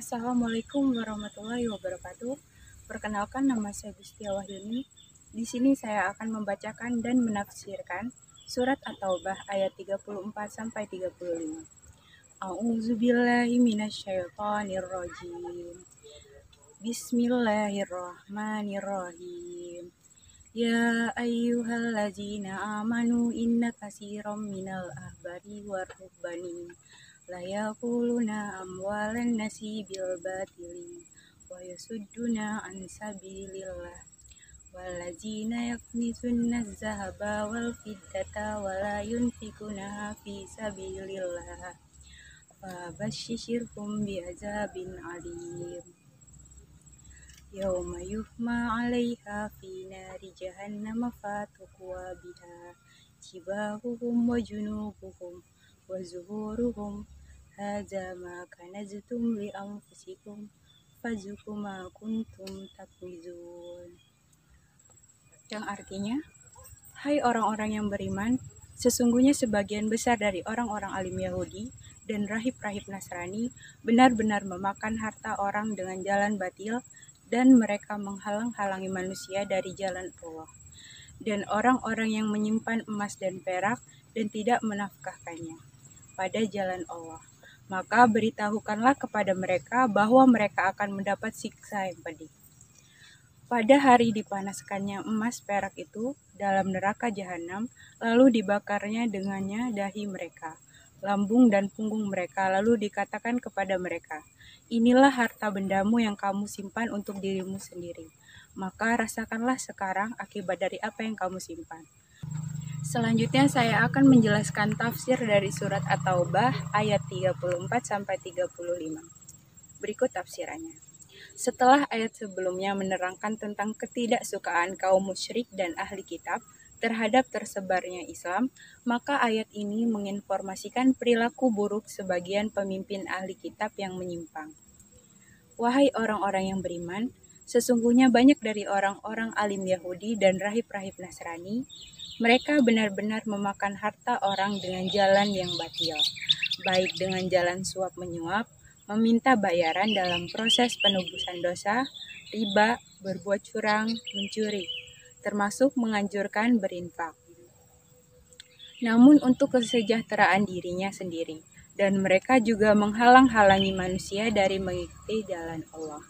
Assalamualaikum warahmatullahi wabarakatuh. Perkenalkan, nama saya Gustia Wahyuni. Di sini saya akan membacakan dan menafsirkan surat At-Taubah ayat 34 sampai 35. A'udzubillahi minasyaitonirrajim. Bismillahirrahmanirrahim. Ya ayyuhallazina amanu inna katsiran minal ahbari war-ruhbani la yaquluna amwalan nasi bil batili wa yasudduna an sabilillah wallazina yaknizuna az-zahaba wal fiddata wa la yunfikunaha fi sabilillah fabashshirhum bi'adzabin alim yauma yuhma 'alaiha fi nari jahannam fatuqwa biha jibahuhum wa junubuhum wa zuhuruhum hadza ma kanaztum li anfusikum fazuqu ma kuntum taknizun. Yang artinya, hai orang-orang yang beriman, sesungguhnya sebagian besar dari orang-orang alim Yahudi dan rahib-rahib Nasrani benar-benar memakan harta orang dengan jalan batil, dan mereka menghalang-halangi manusia dari jalan Allah. Dan orang-orang yang menyimpan emas dan perak dan tidak menafkahkannya pada jalan Allah, maka beritahukanlah kepada mereka bahwa mereka akan mendapat siksa yang pedih. Pada hari dipanaskannya emas perak itu dalam neraka jahanam, lalu dibakarnya dengannya dahi mereka, lambung dan punggung mereka, lalu dikatakan kepada mereka, inilah harta bendamu yang kamu simpan untuk dirimu sendiri. Maka rasakanlah sekarang akibat dari apa yang kamu simpan. Selanjutnya saya akan menjelaskan tafsir dari surat At-Taubah ayat 34 sampai 35. Berikut tafsirannya. Setelah ayat sebelumnya menerangkan tentang ketidaksukaan kaum musyrik dan ahli kitab terhadap tersebarnya Islam, maka ayat ini menginformasikan perilaku buruk sebagian pemimpin ahli kitab yang menyimpang. Wahai orang-orang yang beriman, sesungguhnya banyak dari orang-orang alim Yahudi dan rahib-rahib Nasrani, mereka benar-benar memakan harta orang dengan jalan yang batil, baik dengan jalan suap menyuap, meminta bayaran dalam proses penebusan dosa, riba, berbuat curang, mencuri, termasuk menganjurkan berinfak. Namun untuk kesejahteraan dirinya sendiri, dan mereka juga menghalang-halangi manusia dari mengikuti jalan Allah,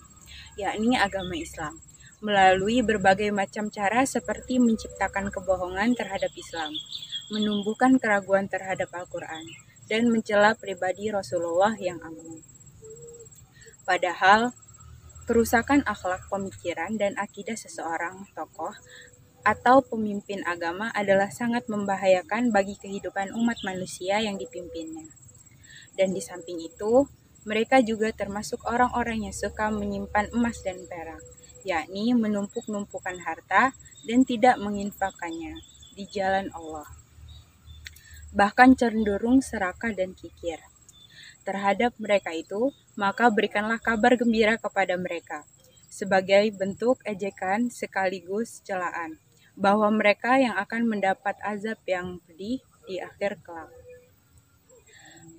yakni agama Islam, melalui berbagai macam cara seperti menciptakan kebohongan terhadap Islam, menumbuhkan keraguan terhadap Al-Quran, dan mencela pribadi Rasulullah yang agung. Padahal, kerusakan akhlak pemikiran dan akidah seseorang tokoh atau pemimpin agama adalah sangat membahayakan bagi kehidupan umat manusia yang dipimpinnya. Dan di samping itu, mereka juga termasuk orang-orang yang suka menyimpan emas dan perak, yakni menumpuk-numpukan harta dan tidak menginfakkannya di jalan Allah. Bahkan cenderung serakah dan kikir terhadap mereka itu, maka berikanlah kabar gembira kepada mereka, sebagai bentuk ejekan sekaligus celaan, bahwa mereka yang akan mendapat azab yang pedih di akhir kelak.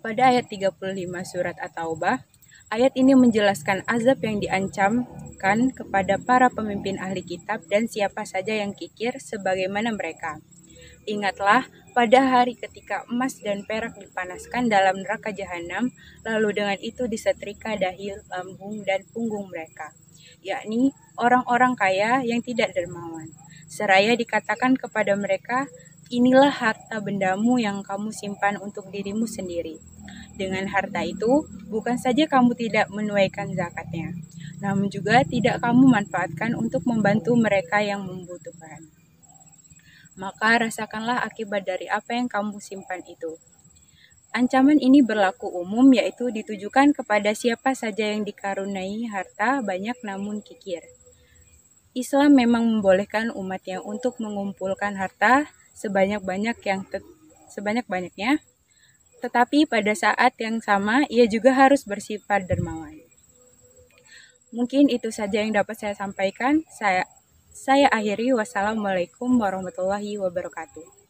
Pada ayat 35 surat At-Taubah, ayat ini menjelaskan azab yang diancamkan kepada para pemimpin ahli kitab dan siapa saja yang kikir sebagaimana mereka. Ingatlah pada hari ketika emas dan perak dipanaskan dalam neraka jahanam, lalu dengan itu disetrika dahi, lambung, dan punggung mereka, yakni orang-orang kaya yang tidak dermawan. Seraya dikatakan kepada mereka, inilah harta bendamu yang kamu simpan untuk dirimu sendiri. Dengan harta itu, bukan saja kamu tidak menunaikan zakatnya, namun juga tidak kamu manfaatkan untuk membantu mereka yang membutuhkan. Maka rasakanlah akibat dari apa yang kamu simpan itu. Ancaman ini berlaku umum, yaitu ditujukan kepada siapa saja yang dikaruniai harta banyak namun kikir. Islam memang membolehkan umatnya untuk mengumpulkan harta sebanyak-banyaknya, tetapi pada saat yang sama ia juga harus bersifat dermawan. Mungkin itu saja yang dapat saya sampaikan. Saya akhiri. Wassalamualaikum warahmatullahi wabarakatuh.